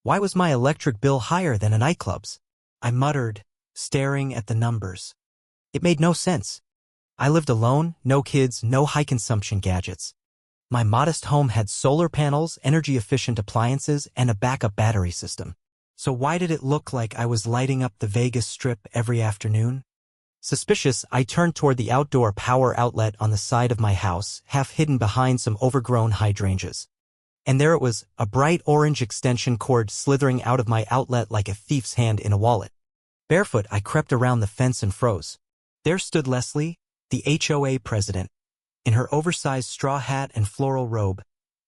Why was my electric bill higher than a nightclub's? I muttered, staring at the numbers. It made no sense. I lived alone, no kids, no high-consumption gadgets. My modest home had solar panels, energy-efficient appliances, and a backup battery system. So why did it look like I was lighting up the Vegas Strip every afternoon? Suspicious, I turned toward the outdoor power outlet on the side of my house, half hidden behind some overgrown hydrangeas. And there it was, a bright orange extension cord slithering out of my outlet like a thief's hand in a wallet. Barefoot, I crept around the fence and froze. There stood Leslie, the HOA president, in her oversized straw hat and floral robe,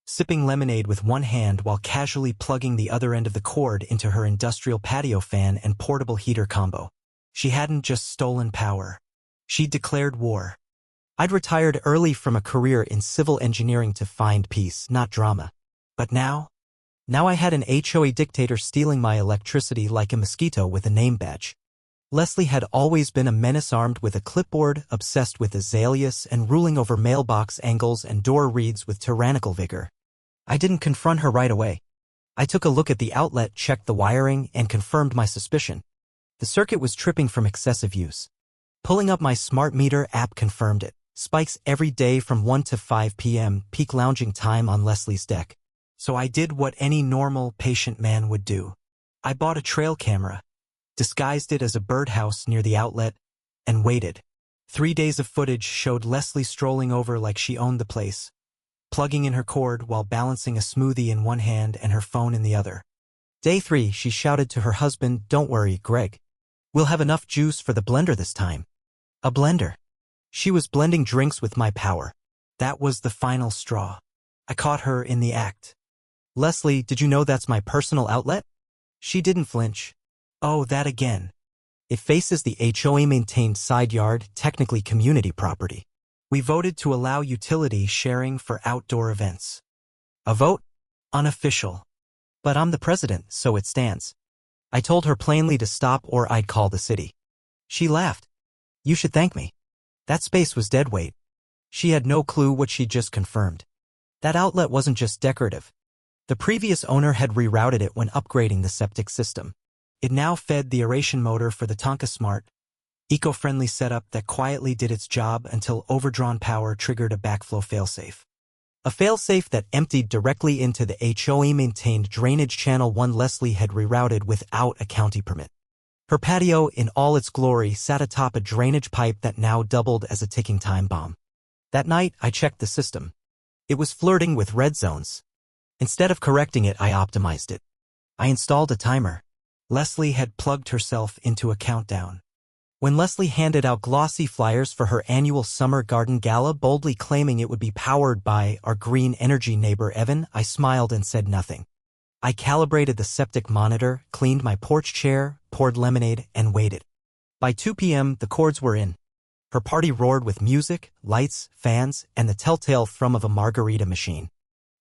sipping lemonade with one hand while casually plugging the other end of the cord into her industrial patio fan and portable heater combo. She hadn't just stolen power. She'd declared war. I'd retired early from a career in civil engineering to find peace, not drama. But now I had an HOA dictator stealing my electricity like a mosquito with a name badge. Leslie had always been a menace armed with a clipboard, obsessed with azaleas and ruling over mailbox angles and door reads with tyrannical vigor. I didn't confront her right away. I took a look at the outlet, checked the wiring, and confirmed my suspicion. The circuit was tripping from excessive use. Pulling up my smart meter app confirmed it. Spikes every day from 1 to 5 p.m., peak lounging time on Leslie's deck. So I did what any normal, patient man would do. I bought a trail camera, disguised it as a birdhouse near the outlet, and waited. 3 days of footage showed Leslie strolling over like she owned the place, plugging in her cord while balancing a smoothie in one hand and her phone in the other. Day 3, she shouted to her husband, "Don't worry, Greg. We'll have enough juice for the blender this time." A blender. She was blending drinks with my power. That was the final straw. I caught her in the act. "Leslie, did you know that's my personal outlet?" She didn't flinch. "Oh, that again. It faces the HOA-maintained side yard, technically community property. We voted to allow utility sharing for outdoor events." A vote? Unofficial. But I'm the president, so it stands. I told her plainly to stop or I'd call the city. She laughed. "You should thank me. That space was dead weight." She had no clue what she'd just confirmed. That outlet wasn't just decorative. The previous owner had rerouted it when upgrading the septic system. It now fed the aeration motor for the Tonka Smart, eco-friendly setup that quietly did its job until overdrawn power triggered a backflow failsafe. A failsafe that emptied directly into the HOA-maintained drainage channel one Leslie had rerouted without a county permit. Her patio, in all its glory, sat atop a drainage pipe that now doubled as a ticking time bomb. That night, I checked the system. It was flirting with red zones. Instead of correcting it, I optimized it. I installed a timer. Leslie had plugged herself into a countdown. When Leslie handed out glossy flyers for her annual summer garden gala, boldly claiming it would be powered by our green energy neighbor Evan, I smiled and said nothing. I calibrated the septic monitor, cleaned my porch chair, poured lemonade, and waited. By 2 p.m., the cords were in. Her party roared with music, lights, fans, and the telltale thrum of a margarita machine.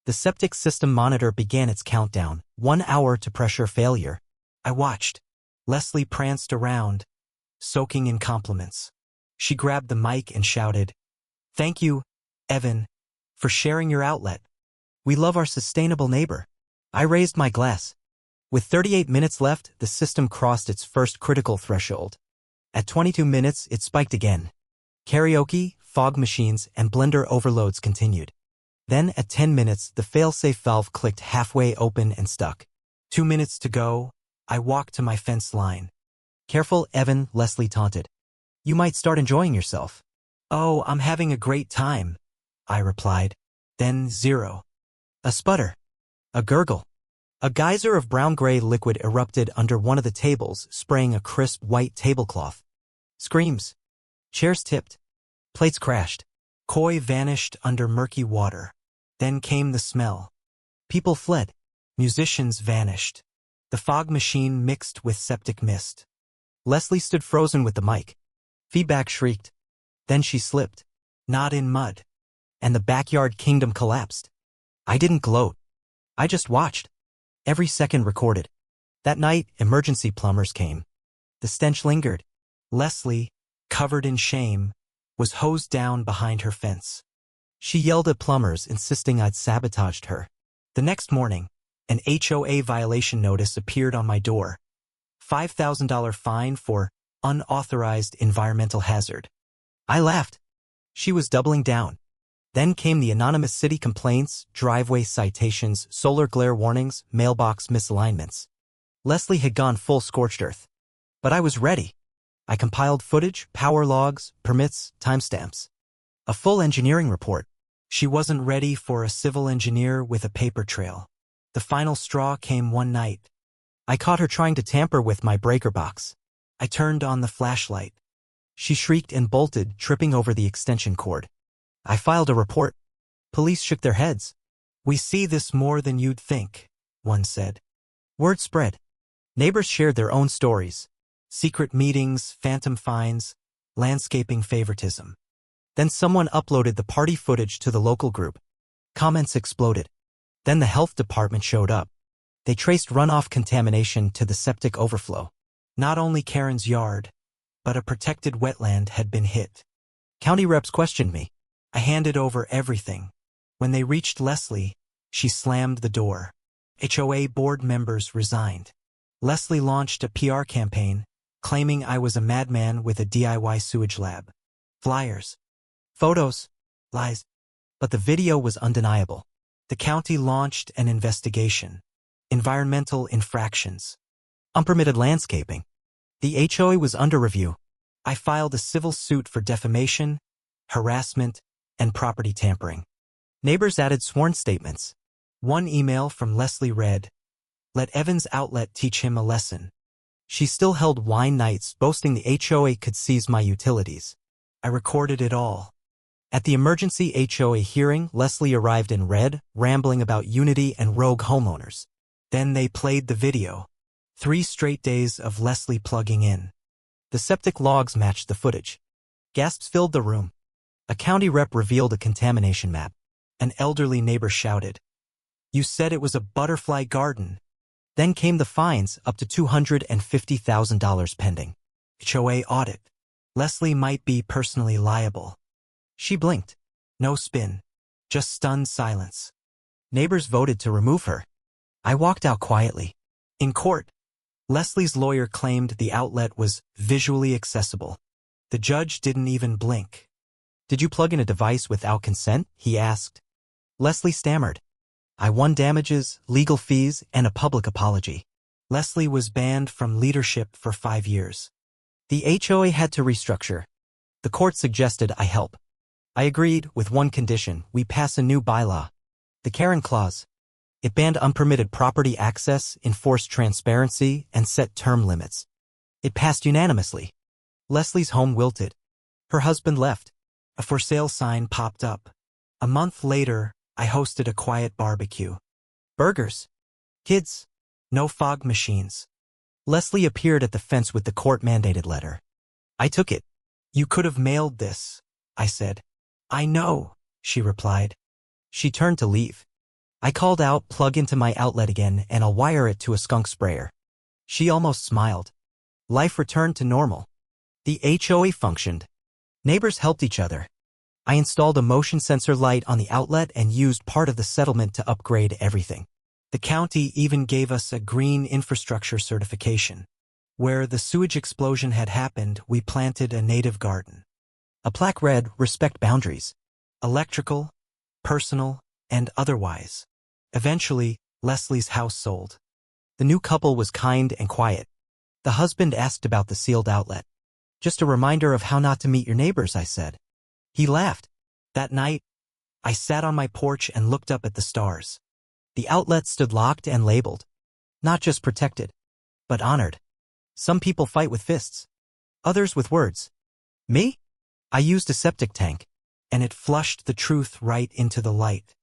The septic system monitor began its countdown, 1 hour to pressure failure. I watched. Leslie pranced around, soaking in compliments. She grabbed the mic and shouted, "Thank you, Evan, for sharing your outlet. We love our sustainable neighbor." I raised my glass. With 38 minutes left, the system crossed its first critical threshold. At 22 minutes, it spiked again. Karaoke, fog machines, and blender overloads continued. Then, at 10 minutes, the failsafe valve clicked halfway open and stuck. 2 minutes to go. I walked to my fence line. "Careful, Evan," Leslie taunted. "You might start enjoying yourself." "Oh, I'm having a great time," I replied. Then 0. A sputter. A gurgle. A geyser of brown-gray liquid erupted under one of the tables, spraying a crisp white tablecloth. Screams. Chairs tipped. Plates crashed. Koi vanished under murky water. Then came the smell. People fled. Musicians vanished. The fog machine mixed with septic mist. Leslie stood frozen with the mic. Feedback shrieked. Then she slipped. Not in mud. And the backyard kingdom collapsed. I didn't gloat. I just watched. Every second recorded. That night, emergency plumbers came. The stench lingered. Leslie, covered in shame, was hosed down behind her fence. She yelled at plumbers, insisting I'd sabotaged her. The next morning, An HOA violation notice appeared on my door. $5,000 fine for unauthorized environmental hazard. I laughed. She was doubling down. Then came the anonymous city complaints, driveway citations, solar glare warnings, mailbox misalignments. Leslie had gone full scorched earth. But I was ready. I compiled footage, power logs, permits, timestamps. A full engineering report. She wasn't ready for a civil engineer with a paper trail. The final straw came one night. I caught her trying to tamper with my breaker box. I turned on the flashlight. She shrieked and bolted, tripping over the extension cord. I filed a report. Police shook their heads. "We see this more than you'd think," one said. Word spread. Neighbors shared their own stories. Secret meetings, phantom fines, landscaping favoritism. Then someone uploaded the party footage to the local group. Comments exploded. Then the health department showed up. They traced runoff contamination to the septic overflow. Not only Karen's yard, but a protected wetland had been hit. County reps questioned me. I handed over everything. When they reached Leslie, she slammed the door. HOA board members resigned. Leslie launched a PR campaign, claiming I was a madman with a DIY sewage lab. Flyers. Photos. Lies. But the video was undeniable. The county launched an investigation. Environmental infractions. Unpermitted landscaping. The HOA was under review. I filed a civil suit for defamation, harassment, and property tampering. Neighbors added sworn statements. One email from Leslie read, "Let Evan's outlet teach him a lesson." She still held wine nights, boasting the HOA could seize my utilities. I recorded it all. At the emergency HOA hearing, Leslie arrived in red, rambling about unity and rogue homeowners. Then they played the video. 3 straight days of Leslie plugging in. The septic logs matched the footage. Gasps filled the room. A county rep revealed a contamination map. An elderly neighbor shouted, "You said it was a butterfly garden." Then came the fines, up to $250,000 pending. HOA audit. Leslie might be personally liable. She blinked. No spin. Just stunned silence. Neighbors voted to remove her. I walked out quietly. In court, Leslie's lawyer claimed the outlet was visually accessible. The judge didn't even blink. "Did you plug in a device without consent?" he asked. Leslie stammered. I won damages, legal fees, and a public apology. Leslie was banned from leadership for 5 years. The HOA had to restructure. The court suggested I help. I agreed, with one condition: we pass a new bylaw. The Karen Clause. It banned unpermitted property access, enforced transparency, and set term limits. It passed unanimously. Leslie's home wilted. Her husband left. A for sale sign popped up. A month later, I hosted a quiet barbecue. Burgers. Kids. No fog machines. Leslie appeared at the fence with the court-mandated letter. I took it. "You could have mailed this," I said. "I know," she replied. She turned to leave. I called out, "Plug into my outlet again, and I'll wire it to a skunk sprayer." She almost smiled. Life returned to normal. The HOA functioned. Neighbors helped each other. I installed a motion sensor light on the outlet and used part of the settlement to upgrade everything. The county even gave us a green infrastructure certification. Where the sewage explosion had happened, we planted a native garden. A plaque read, "Respect boundaries. Electrical, personal, and otherwise." Eventually, Leslie's house sold. The new couple was kind and quiet. The husband asked about the sealed outlet. "Just a reminder of how not to meet your neighbors," I said. He laughed. That night, I sat on my porch and looked up at the stars. The outlet stood locked and labeled. Not just protected, but honored. Some people fight with fists. Others with words. Me? I used a septic tank, and it flushed the truth right into the light.